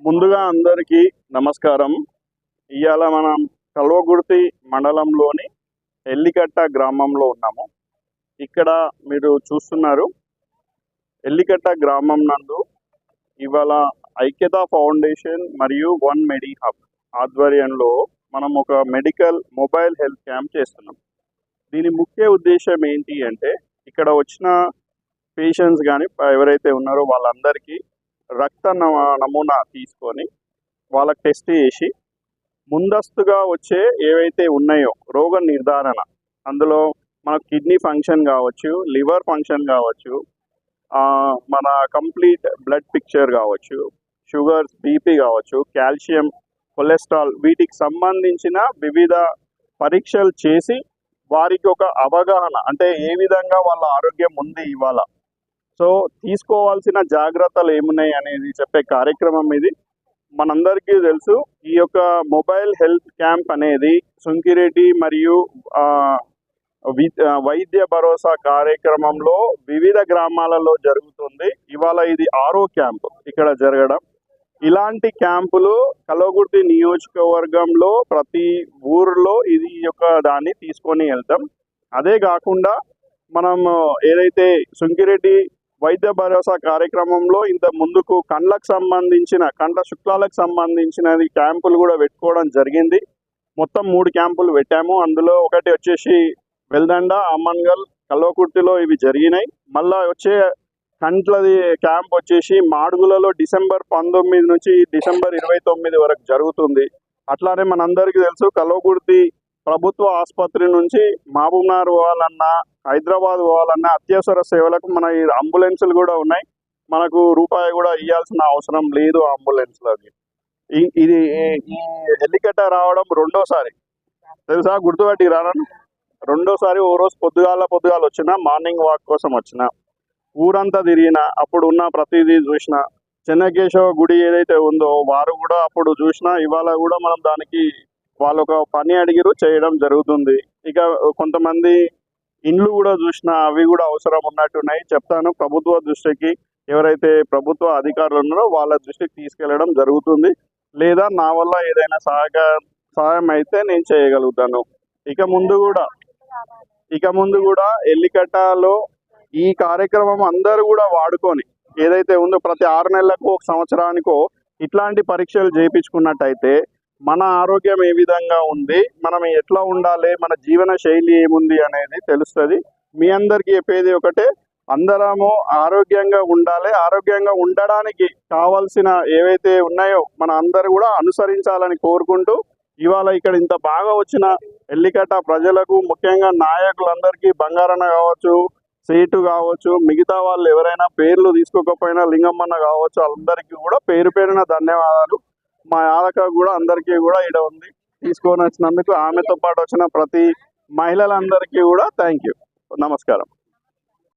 ముందుగా అందరికీ నమస్కారం. ఇవాళ మనం కల్వకుర్తి మండలంలోని ఎల్లికట్ట గ్రామంలో ఉన్నాము. ఇక్కడ మీరు చూస్తున్నారు, ఎల్లికట్ట గ్రామం నందు ఇవాళ ఐక్యతా ఫౌండేషన్ మరియు వన్ మెడి హబ్ ఆధ్వర్యంలో మనం ఒక మెడికల్ మొబైల్ హెల్త్ క్యాంప్ చేస్తున్నాం. దీని ముఖ్య ఉద్దేశం ఏంటి అంటే, ఇక్కడ వచ్చిన పేషెంట్స్ కానీ ఎవరైతే ఉన్నారో వాళ్ళందరికీ రక్త నమూనా తీసుకొని వాళ్ళకి టెస్ట్ చేసి ముందస్తుగా వచ్చే ఏవైతే ఉన్నాయో రోగ నిర్ధారణ, అందులో మన కిడ్నీ ఫంక్షన్ కావచ్చు, లివర్ ఫంక్షన్ కావచ్చు, మన కంప్లీట్ బ్లడ్ పిక్చర్ కావచ్చు, షుగర్స్, బీపీ కావచ్చు, కాల్షియం, కొలెస్ట్రాల్, వీటికి సంబంధించిన వివిధ పరీక్షలు చేసి వారికి ఒక అవగాహన, అంటే ఏ విధంగా వాళ్ళ ఆరోగ్యం ఉంది ఇవాళ, సో తీసుకోవాల్సిన జాగ్రత్తలు ఏమున్నాయి అనేది చెప్పే కార్యక్రమం ఇది. మనందరికీ తెలుసు, ఈ యొక్క మొబైల్ హెల్త్ క్యాంప్ అనేది సుంకిరెడ్డి మరియు వైద్య భరోసా కార్యక్రమంలో వివిధ గ్రామాలలో జరుగుతుంది. ఇవాళ ఇది 6వ క్యాంపు ఇక్కడ జరగడం. ఇలాంటి క్యాంపులు కల్వకుర్తి నియోజకవర్గంలో ప్రతి ఊరిలో ఇది యొక్క దాన్ని తీసుకొని వెళ్తాం. అదే కాకుండా మనం ఏదైతే సుంకిరెడ్డి వైద్య భరోసా కార్యక్రమంలో ఇంత ముందుకు కండ్లకు సంబంధించిన కండ్ల శుక్లాలకు సంబంధించినది క్యాంపులు కూడా పెట్టుకోవడం జరిగింది. మొత్తం 3 క్యాంపులు పెట్టాము. అందులో ఒకటి వచ్చేసి వెల్దండ, అమ్మన్గల్, కల్వకుర్తిలో ఇవి జరిగినాయి. మళ్ళా వచ్చే కండ్లది క్యాంప్ వచ్చేసి మాడుగులలో డిసెంబర్ 19 నుంచి డిసెంబర్ 29 వరకు జరుగుతుంది. అట్లానే మనందరికీ తెలుసు, కల్వకుర్తి ప్రభుత్వ ఆసుపత్రి నుంచి మహబూబ్నగర్ పోవాలన్నా, హైదరాబాద్ పోవాలన్నా అత్యవసర సేవలకు మన ఈ అంబులెన్సులు కూడా ఉన్నాయి. మనకు రూపాయి కూడా ఇవ్వాల్సిన అవసరం లేదు అంబులెన్స్లకి. ఇది ఈ ఎల్లికట్ట రావడం రెండోసారి తెలుసా, గుర్తుపట్టి రాను. రెండోసారి ఓ రోజు పొద్దుగాల వచ్చిన, మార్నింగ్ వాక్ కోసం వచ్చిన, ఊరంతా తిరిగిన, అప్పుడు ఉన్న ప్రతిదీ చూసిన. చెన్నకేశవ గుడి ఏదైతే ఉందో వారు కూడా అప్పుడు చూసిన, ఇవాళ కూడా మనం దానికి వాళ్ళు ఒక పని అడిగిరు, చేయడం జరుగుతుంది. ఇక కొంతమంది ఇండ్లు కూడా చూసిన, అవి కూడా అవసరం ఉన్నట్టున్నాయి. చెప్తాను, ప్రభుత్వ దృష్టికి ఎవరైతే ప్రభుత్వ అధికారులు ఉన్నారో వాళ్ళ దృష్టికి తీసుకెళ్లడం జరుగుతుంది. లేదా నా వల్ల ఏదైనా సహాయం అయితే నేను చేయగలుగుతాను. ఇక ముందు కూడా ఎల్లికట్టలో ఈ కార్యక్రమం అందరూ కూడా వాడుకొని, ఏదైతే ఉందో ప్రతి 6 నెలలకు, 1 సంవత్సరానికో ఇట్లాంటి పరీక్షలు చేయించుకున్నట్టయితే మన ఆరోగ్యం ఏ విధంగా ఉంది, మనం ఎట్లా ఉండాలి, మన జీవన శైలి ఏముంది అనేది తెలుస్తుంది. మీ అందరికీ చెప్పేది ఒకటే, అందరము ఆరోగ్యంగా ఉండాలి. ఆరోగ్యంగా ఉండడానికి కావాల్సిన ఏవైతే ఉన్నాయో మన అందరూ కూడా అనుసరించాలని కోరుకుంటూ, ఇవాళ ఇక్కడ ఇంత బాగా వచ్చిన ఎల్లికట్ట ప్రజలకు, ముఖ్యంగా నాయకులందరికీ, బంగారన్న కావచ్చు, సేటు కావచ్చు, మిగతా వాళ్ళు ఎవరైనా పేర్లు తీసుకోకపోయినా లింగమ్మన్న కావచ్చు, అందరికీ కూడా పేరు పేరున ధన్యవాదాలు. మా యాలక కూడా అందరికీ కూడా ఇక్కడ ఉంది తీసుకొని వచ్చినందుకు. ఆమెతో పాటు వచ్చిన ప్రతి మహిళలందరికీ కూడా థ్యాంక్ యూ, నమస్కారం.